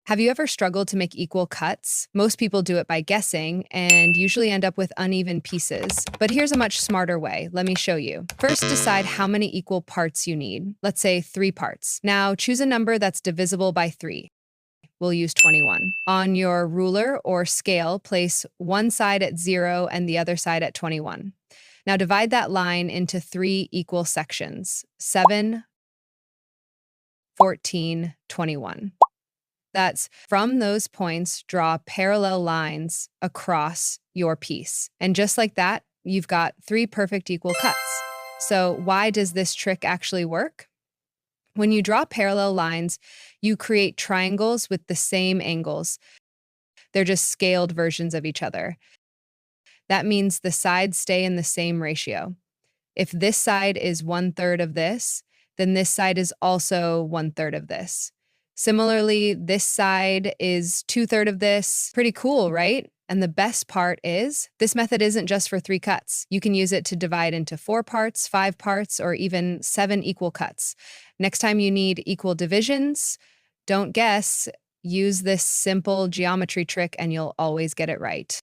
Have you ever struggled to make equal cuts? Most people do it by guessing and usually end up with uneven pieces. But here's a much smarter way. Let me show you. First, decide how many equal parts you need. Let's say 3 parts. Now, choose a number that's divisible by 3. We'll use 21. On your ruler or scale, place one side at 0 and the other side at 21. Now, divide that line into 3 equal sections: 7, 14, 21. That's from those points, draw parallel lines across your piece. And just like that, you've got 3 perfect equal cuts. So why does this trick actually work? When you draw parallel lines, you create triangles with the same angles. They're just scaled versions of each other. That means the sides stay in the same ratio. If this side is 1/3 of this, then this side is also 1/3 of this. Similarly, this side is 2/3 of this. Pretty cool, right? And the best part is, this method isn't just for 3 cuts. You can use it to divide into 4 parts, 5 parts, or even 7 equal cuts. Next time you need equal divisions, don't guess, use this simple geometry trick and you'll always get it right.